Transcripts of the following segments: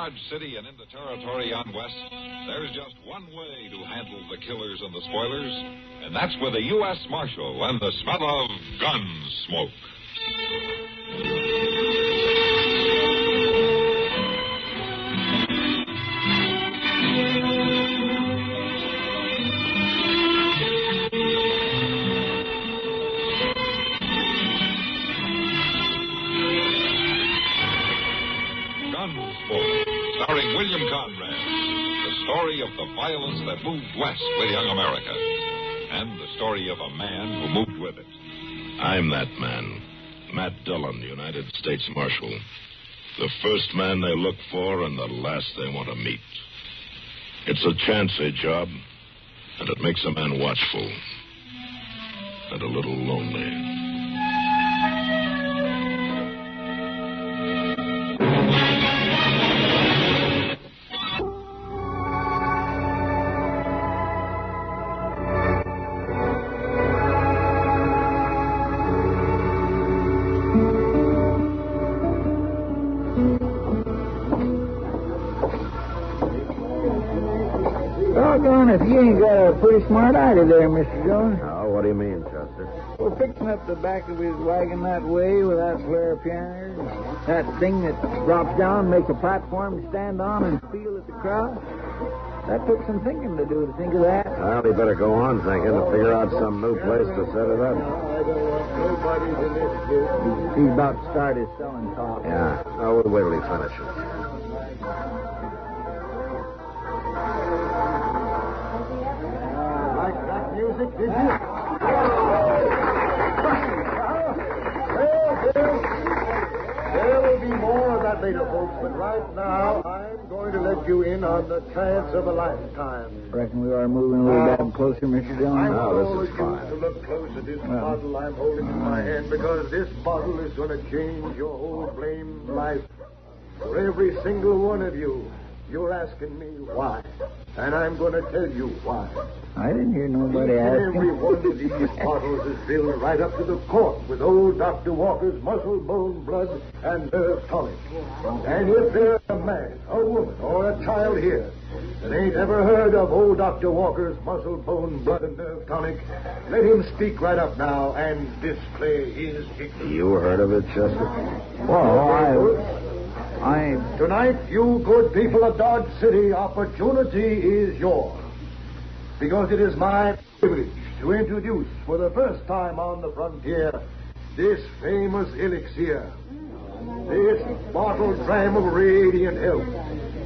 Dodge City and in the territory on west, there's just one way to handle the killers and the spoilers, and that's with a U.S. Marshal and the smell of Gunsmoke. Gunsmoke, starring William Conrad. The story of the violence that moved west with young America. And the story of a man who moved with it. I'm that man. Matt Dillon, United States Marshal. The first man they look for and the last they want to meet. It's a chancy job, and it makes a man watchful. And a little lonely. Doggone if you ain't got a pretty smart idea there, Mr. Jones. Oh, what do you mean, Chester? Well, fixing up the back of his wagon that way with that flare of pianers, that thing that drops down and makes a platform to stand on and feel at the crowd. That took some thinking to do to think of that. Well, he better go on thinking to figure out some new place to set it up. I don't want nobody's in this business. He's about to start his selling talk. Yeah. Oh, we'll wait till he finishes. Like that music, did you? There will be more of that later, folks, but right now I'm going to let you in on the chance of a lifetime. Reckon we are moving a little bit closer, Mr. Jones. No, this is fine. To look close at this bottle I'm holding in my hand, because this bottle is going to change your whole blamed life. For every single one of you, you're asking me why. And I'm going to tell you why. I didn't hear nobody Each and asking. every one of these bottles is filled right up to the cork with old Dr. Walker's muscle, bone, blood, and nerve tonic. And if there's a man, a woman, or a child here that ain't ever heard of old Dr. Walker's muscle, bone, blood, and nerve tonic, let him speak right up now and display his ignorance. You heard of it, Chester? Well, Tonight, you good people of Dodge City, opportunity is yours. Because it is my privilege to introduce for the first time on the frontier this famous elixir. This bottled dram of radiant health.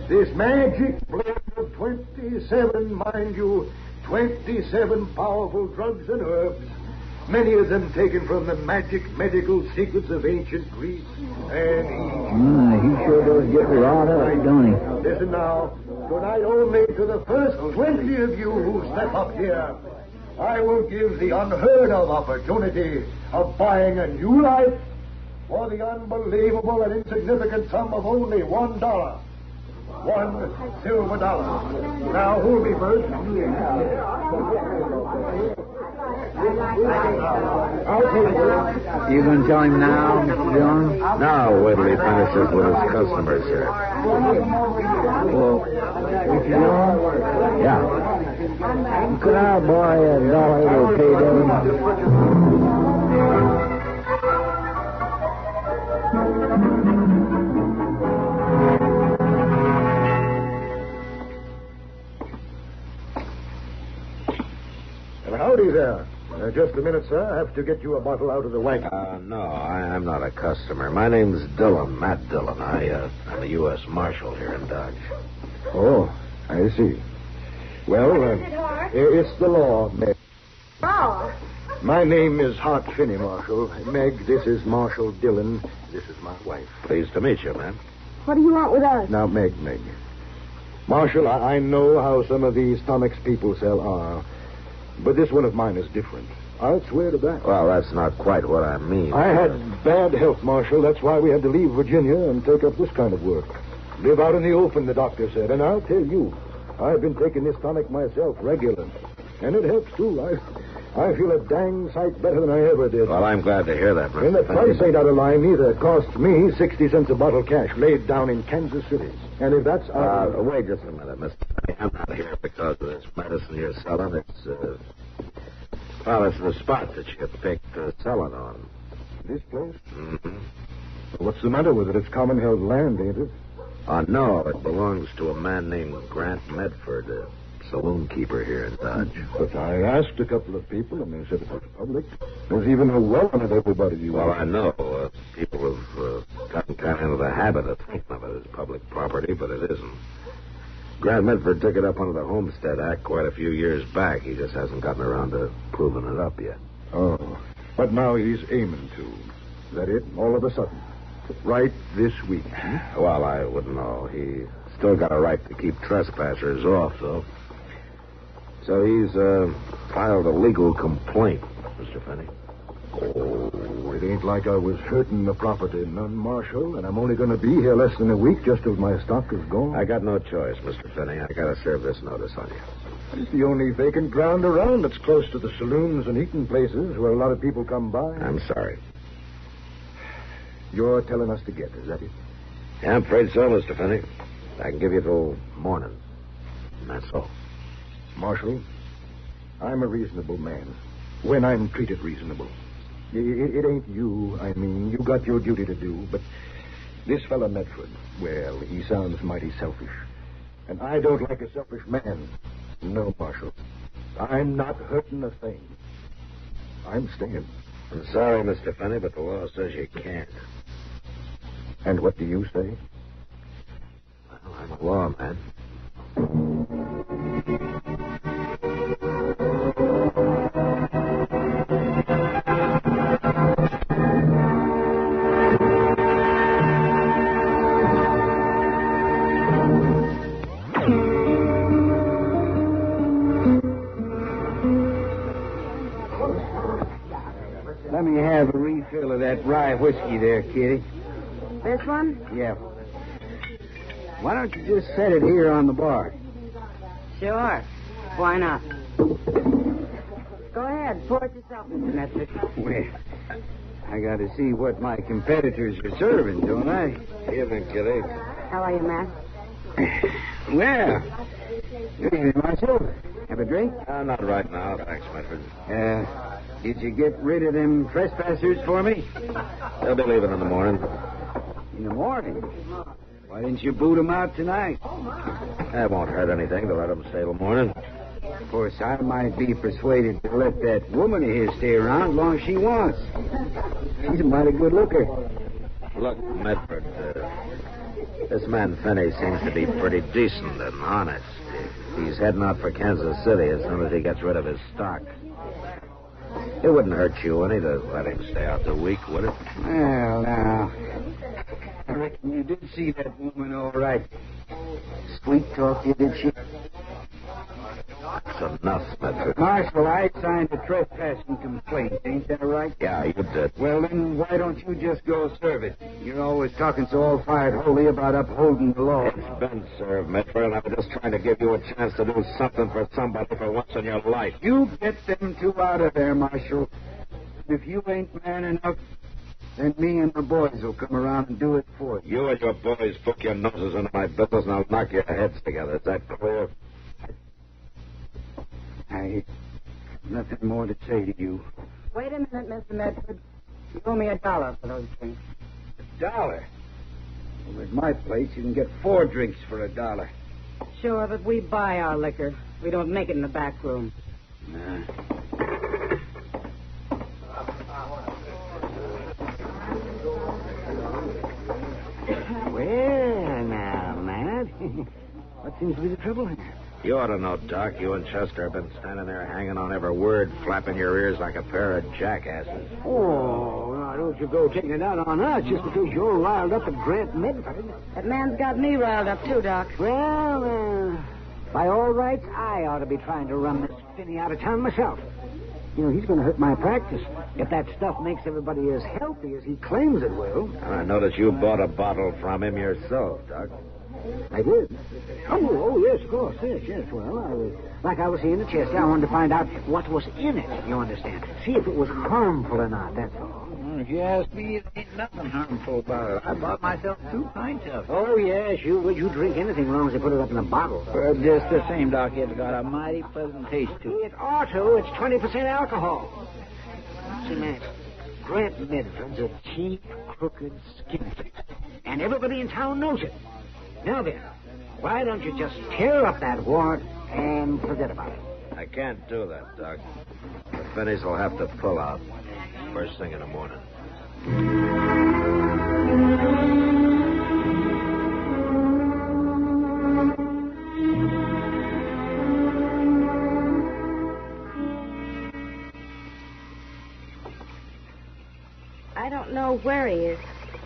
This magic blend of 27, mind you, 27 powerful drugs and herbs. Many of them taken from the magic medical secrets of ancient Greece and Egypt. He sure does get wrought up, don't he? Listen now. Tonight only to the first 20 of you who step up here, I will give the unheard of opportunity of buying a new life for the unbelievable and insignificant sum of only $1. $1 silver. Now, who'll be first? You going to tell him now, Mr. Jones? No, wait till he finishes with his customers here. Well, Mr. Jones? Yeah. Could I borrow $1 to pay them? Howdy there. Just a minute, sir. I have to get you a bottle out of the wagon. No, I'm not a customer. My name's Dillon, Matt Dillon. I'm a U.S. Marshal here in Dodge. Oh, I see. Well, it's the law, Meg. Oh. My name is Hart Finney, Marshal. Meg, this is Marshal Dillon. This is my wife. Pleased to meet you, man. What do you want with us? Now, Meg. Marshal, I know how some of these tonics people sell are. But this one of mine is different. I'll swear to that. Well, that's not quite what I mean. I had bad health, Marshal. That's why we had to leave Virginia and take up this kind of work. Live out in the open, the doctor said. And I'll tell you, I've been taking this tonic myself regular. And it helps, too. I feel a dang sight better than I ever did. Well, I'm glad to hear that, Mr. And the Fenny. price ain't out of line either. It cost me 60 cents a bottle cash laid down in Kansas City. And if that's Wait just a minute, Mr. Fenny. I'm not here because of this medicine you're selling. It's the spot that you picked selling on. This place? Mm-hmm. What's the matter with it? It's common-held land, ain't it? No, it belongs to a man named Grant Medford, a saloon keeper here in Dodge. But I asked a couple of people, and they said it was public. There's even a well on it, everybody. Well, I know. People have gotten kind of into the habit of thinking of it as public property, but it isn't. Grant Medford took it up under the Homestead Act quite a few years back. He just hasn't gotten around to proving it up yet. Oh, but now he's aiming to. Is that it? All of a sudden? Right this week? Well, I wouldn't know. He still got a right to keep trespassers off, though. So he's filed a legal complaint, Mr. Fenny. Oh, it ain't like I was hurting the property, none, Marshal, and I'm only going to be here less than a week just till my stock is gone. I got no choice, Mr. Fenny. I got to serve this notice on you. It's the only vacant ground around that's close to the saloons and eating places where a lot of people come by. I'm sorry. You're telling us to get, is that it? Yeah, I'm afraid so, Mr. Fenny. I can give you till morning. And that's all. Marshal, I'm a reasonable man. When I'm treated reasonable. It ain't you, I mean. You got your duty to do, but this fella Medford, well, he sounds mighty selfish. And I don't like a selfish man. No, Marshal. I'm not hurting a thing. I'm staying. I'm sorry, Mr. Fenny, but the law says you can't. And what do you say? Well, I'm a lawman. Let me have a refill of that rye whiskey there, Kitty. This one? Yeah. Why don't you just set it here on the bar? Sure. Why not? Go ahead. Pour it yourself, Mr. Medford. Well, I got to see what my competitors are serving, don't I? Evening, Kitty. How are you, Matt? Well, good evening, Marshal. Have a drink? Not right now. Thanks, Medford. Did you get rid of them trespassers for me? They'll be leaving in the morning. In the morning? Why didn't you boot them out tonight? That won't hurt anything to let them stay till morning. Of course, I might be persuaded to let that woman of his stay around as long as she wants. She's a mighty good looker. Look, Medford, this man Finney seems to be pretty decent and honest. He's heading out for Kansas City as soon as he gets rid of his stock. It wouldn't hurt you any to let him stay out the week, would it? Well, now, I reckon you did see that woman all right. Sweet talk you, did she? That's enough, Medford. Marshal, I signed a trespassing complaint. Ain't that right? Yeah, you did. Well, then, why don't you just go serve it? You're always talking so all-fired holy about upholding the law. It's been served, Medford, and I'm just trying to give you a chance to do something for somebody for once in your life. You get them two out of there, Marshal. If you ain't man enough, then me and the boys will come around and do it for you. You and your boys poke your noses into my business, and I'll knock your heads together. Is that clear? I have nothing more to say to you. Wait a minute, Mr. Medford. You owe me $1 for those drinks. $1? Well, at my place, you can get 4 drinks for $1. Sure, but we buy our liquor. We don't make it in the back room. Nah. Well, now, Matt. What seems to be the trouble here? You ought to know, Doc. You and Chester have been standing there hanging on every word, flapping your ears like a pair of jackasses. Oh, now don't you go taking it out on us just because you're riled up at Grant Medford. That man's got me riled up, too, Doc. Well, by all rights, I ought to be trying to run this Finney out of town myself. You know, he's going to hurt my practice if that stuff makes everybody as healthy as he claims it will. And I notice you bought a bottle from him yourself, Doc. I did. Oh, yes, of course. Yes. Well, like I was saying to Chester, I wanted to find out what was in it, you understand. See if it was harmful or not, that's all. Well, if you ask me, there ain't nothing harmful about it. I bought myself 2 pints of it. Oh, yes, you drink anything as long as they put it up in a bottle. But just the same, Doc, it's got a mighty pleasant taste to it. It ought to. It's 20% alcohol. See, Matt, Grant Medford's a cheap, crooked skinflint. And everybody in town knows it. Now then, why don't you just tear up that warrant and forget about it? I can't do that, Doc. The Finneys will have to pull out first thing in the morning. I don't know where he is.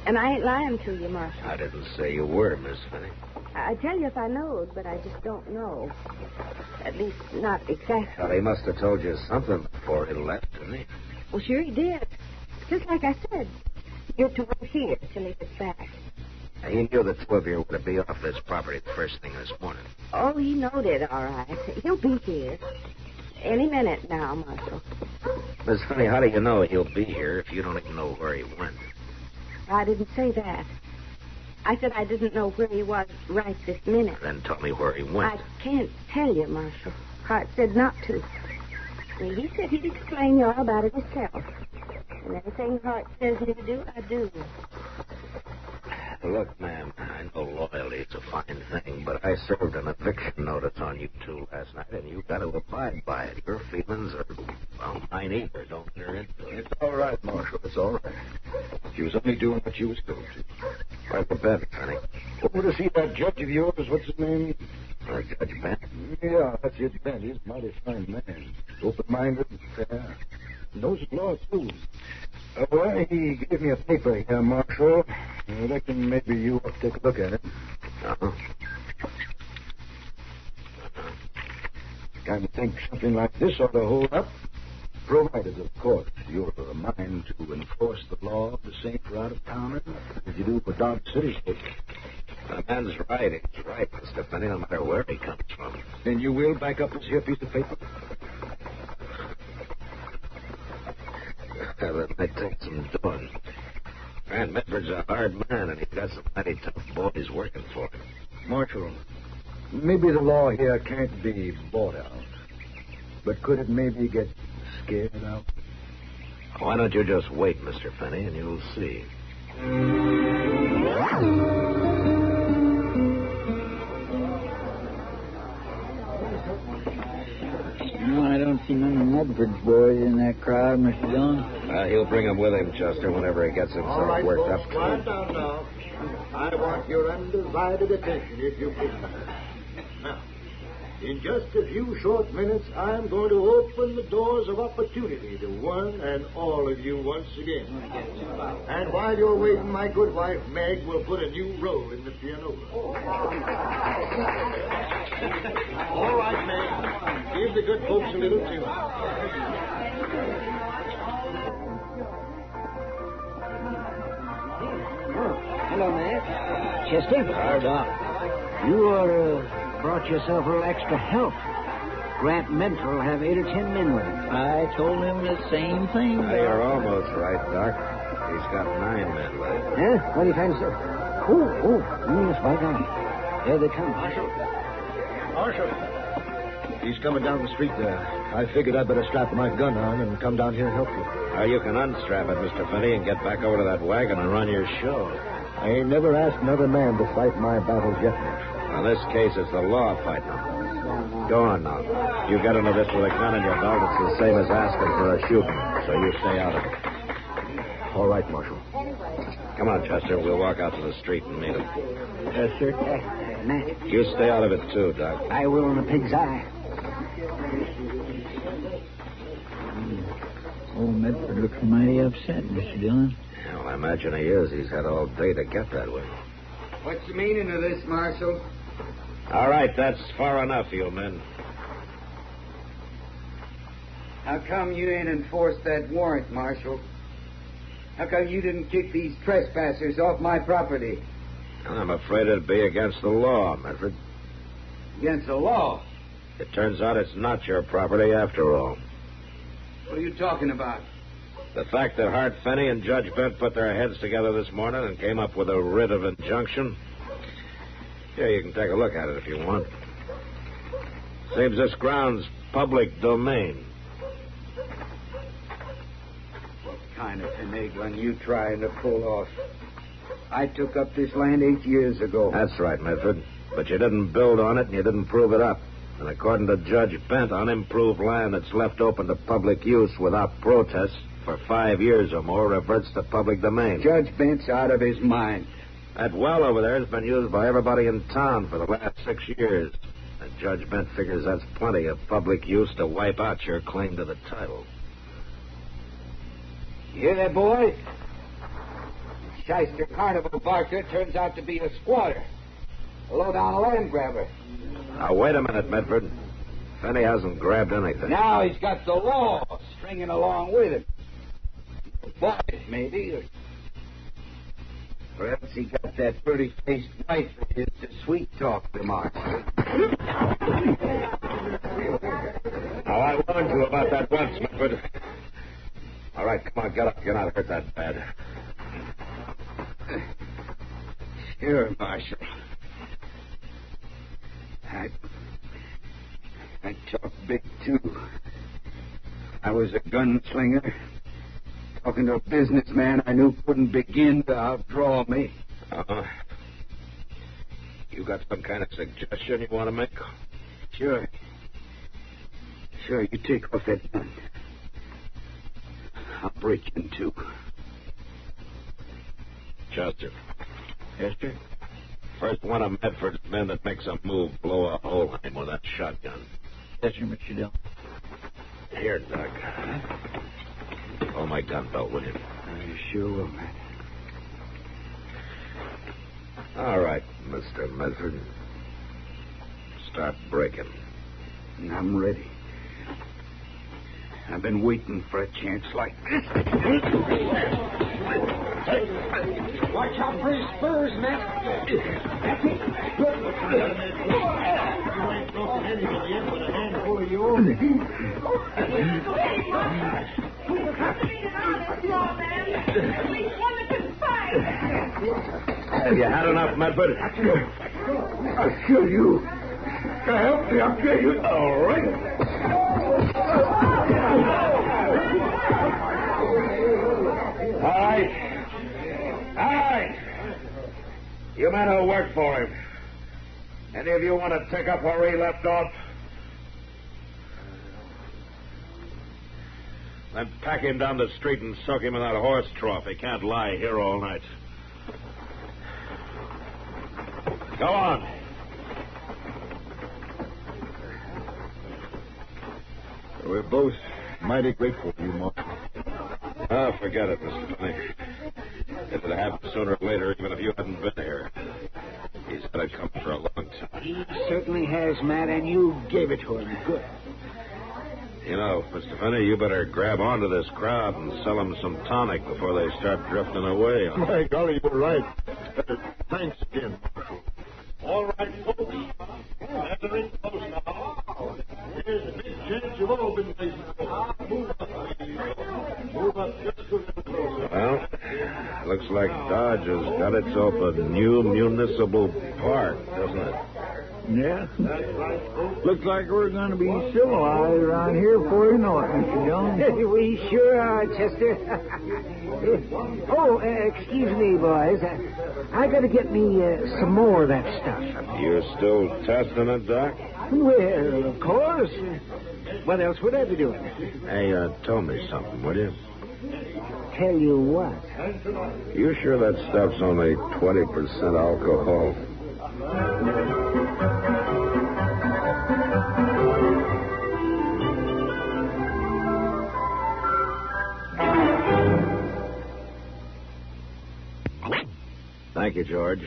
And I ain't lying to you, Marshal. I didn't say you were, Miss Finney. I tell you if I knowed, but I just don't know. At least not exactly. Well, he must have told you something before he left, didn't he? Well, sure he did. Just like I said. You're to wait here till he gets back. Now, he knew the 2 of you were to be off this property the first thing this morning. Oh, he knowed it, all right. He'll be here. Any minute now, Marshal. Miss Finney, how do you know he'll be here if you don't even know where he went? I didn't say that. I said I didn't know where he was right this minute. Then tell me where he went. I can't tell you, Marshal. Hart said not to. Well, he said he'd explain you all about it himself. And anything Hart says me to do, I do. Look, ma'am, I know loyalty is a fine thing, but I served an eviction notice on you 2 last night, and you've got to abide by it. Your feelings are, well, mine either. Don't enter into it. It's all right, Marshal. It's all right. She was only doing what she was told to. Right to bed, Fanny. Over to see that judge of yours, what's his name? Judge Ben. Yeah, that's it, Ben. He's a mighty fine man. Open-minded and fair. Knows the law, too. Well, he gave me a paper here, Marshal. I reckon maybe you ought to take a look at it. Uh-huh. Kind of think something like this ought to hold up. Provided, of course, you're a mind to enforce the law the same for out-of-towners as you do for Dodge City folks. The man's right. He's right, Mr. Finney, no matter where he comes from. Then you will back up this here piece of paper? Well, it might take some doing. Grant Medford's a hard man, and he's got some mighty tough boys working for him. Marshal, maybe the law here can't be bought out. But could it maybe get scared out? Why don't you just wait, Mr. Finney, and you'll see. No, I don't see none of Medford's boys in that crowd, Mr. Dillon. He'll bring him with him, Chester, whenever he gets himself All right, worked folks, up. quiet down now. I want your undivided attention, if you please. Now, in just a few short minutes, I'm going to open the doors of opportunity to one and all of you once again. And while you're waiting, my good wife, Meg, will put a new roll in the piano. All right, Meg. Give the good folks a little tune. Hello, Matt. Chester? Hi, Doc. You brought yourself a little extra help. Grant Medford will have 8 or 10 men with him. I told him the same thing. You're almost right, Doc. He's got 9 men with him. Huh? What are you trying to say? Yes, by God. There they come. Marshal. He's coming down the street there. I figured I'd better strap my gun on and come down here and help you. Now, you can unstrap it, Mr. Finney, and get back over to that wagon and run your show. I ain't never asked another man to fight my battles yet, Marshal. In this case, it's the law fighting them. Go on now. You get into this with a gun in your belt, it's the same as asking for a shooting, so you stay out of it. All right, Marshal. Come on, Chester. We'll walk out to the street and meet him. Yes, sir. Matt. You stay out of it, too, Doc. I will in a pig's eye. Old Medford looks mighty upset, Mr. Dillon. Yeah, well, I imagine he is. He's had all day to get that way. What's the meaning of this, Marshal? All right, that's far enough, you men. How come you ain't enforced that warrant, Marshal? How come you didn't kick these trespassers off my property? I'm afraid it'd be against the law, Medford. Against the law? It turns out it's not your property after all. What are you talking about? The fact that Hart Finney and Judge Bent put their heads together this morning and came up with a writ of injunction. Here, you can take a look at it if you want. Seems this ground's public domain. What kind of finagling you trying to pull off? I took up this land 8 years ago. That's right, Medford. But you didn't build on it and you didn't prove it up. And according to Judge Bent, unimproved land that's left open to public use without protest for 5 years or more reverts to public domain. Judge Bent's out of his mind. That well over there has been used by everybody in town for the last 6 years. And Judge Bent figures that's plenty of public use to wipe out your claim to the title. You hear that, boy? Shyster Carnival Barker turns out to be a squatter. A low-down land grabber. Now, wait a minute, Medford. Finney hasn't grabbed anything. Now he's got the law stringing along with him. Bought it, maybe. Or perhaps he got that pretty-faced wife of his to sweet-talk the mark. Now, I warned you about that once, Medford. All right, come on, get up. You're not hurt that bad. Sure, Marshal. I talk big, too. I was a gunslinger, talking to a businessman I knew couldn't begin to outdraw me. Uh-huh. You got some kind of suggestion you want to make? Sure. Sure, you take off that gun. I'll break you in two. Chester. Chester? First one of Medford's men that makes a move, blow a hole in him with that shotgun. Yes, sir, Mr. Dillon. Here, Doc. Hold my gun belt with you. I sure will, man. All right, Mr. Medford. Start breaking. I'm ready. I've been waiting for a chance like this. Watch out for his spurs, man. That's it. Good. You ain't broken anybody in with a handful of your own. Have you had enough, Medford? I'll kill you. Help me, I'll kill you. All right. All right. All right. You men who work for him. Any of you want to take up where he left off? Then pack him down the street and soak him in that horse trough. He can't lie here all night. Go on. We're both mighty grateful to you, Marshal. Oh, forget it, Mr. Finney. It would happen sooner or later, even if you hadn't been here. He's had it come for a long time. He certainly has, Matt, and you gave it to him. Good. You know, Mr. Finney, you better grab onto this crowd and sell them some tonic before they start drifting away. My golly, you're right. Thanks again, Marshal. All right, folks. Gather in close now. Here's the big chance you've all been waiting for. Move up, please. Move up just a little closer. Well, looks like Dodge has got itself a new municipal park, doesn't it? Yeah. That's right, folks. Looks like we're going to be civilized around here before you know it, Mr. Jones. We sure are, Chester. Excuse me, boys. I got to get me some more of that stuff. You're still testing it, Doc? Well, of course. What else would I be doing? Hey, tell me something, will you? Tell you what. You sure that stuff's only 20% alcohol? Thank you, George.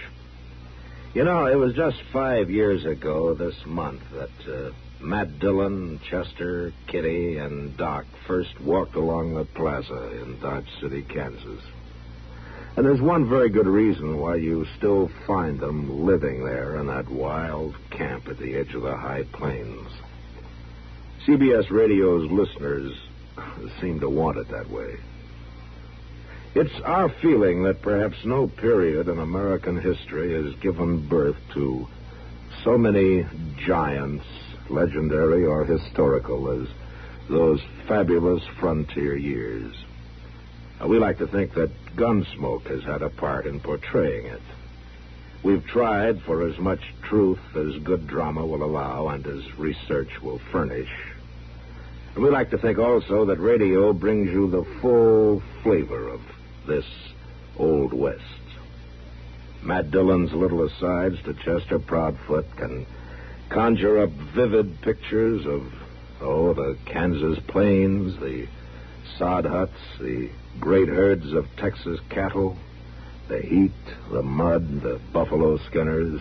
You know, it was just 5 years ago this month that Matt Dillon, Chester, Kitty, and Doc first walked along the plaza in Dodge City, Kansas. And there's one very good reason why you still find them living there in that wild camp at the edge of the high plains. CBS Radio's listeners seem to want it that way. It's our feeling that perhaps no period in American history has given birth to so many giants, legendary or historical, as those fabulous frontier years. We like to think that Gunsmoke has had a part in portraying it. We've tried for as much truth as good drama will allow and as research will furnish. And we like to think also that radio brings you the full flavor of this Old West. Matt Dillon's little asides to Chester Proudfoot can conjure up vivid pictures of, the Kansas plains, the sod huts, the great herds of Texas cattle, the heat, the mud, the buffalo skinners,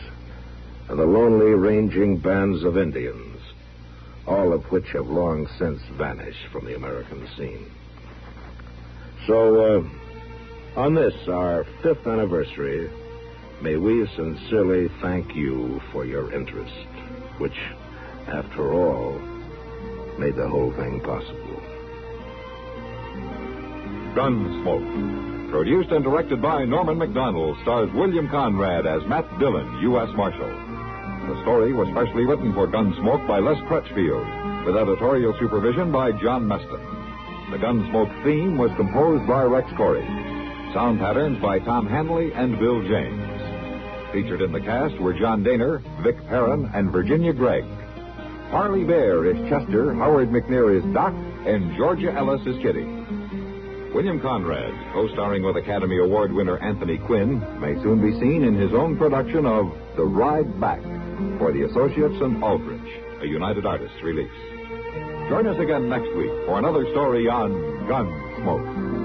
and the lonely ranging bands of Indians, all of which have long since vanished from the American scene. So, on this, our 5th anniversary, may we sincerely thank you for your interest, which, after all, made the whole thing possible. Gunsmoke, produced and directed by Norman Macdonald, stars William Conrad as Matt Dillon, U.S. Marshal. The story was specially written for Gunsmoke by Les Crutchfield, with editorial supervision by John Meston. The Gunsmoke theme was composed by Rex Corey. Sound patterns by Tom Hanley and Bill James. Featured in the cast were John Daner, Vic Perrin, and Virginia Gregg. Harley Bear is Chester, Howard McNear is Doc, and Georgia Ellis is Kitty. William Conrad, co-starring with Academy Award winner Anthony Quinn, may soon be seen in his own production of The Ride Back for the Associates and Aldrich, a United Artists release. Join us again next week for another story on Gunsmoke.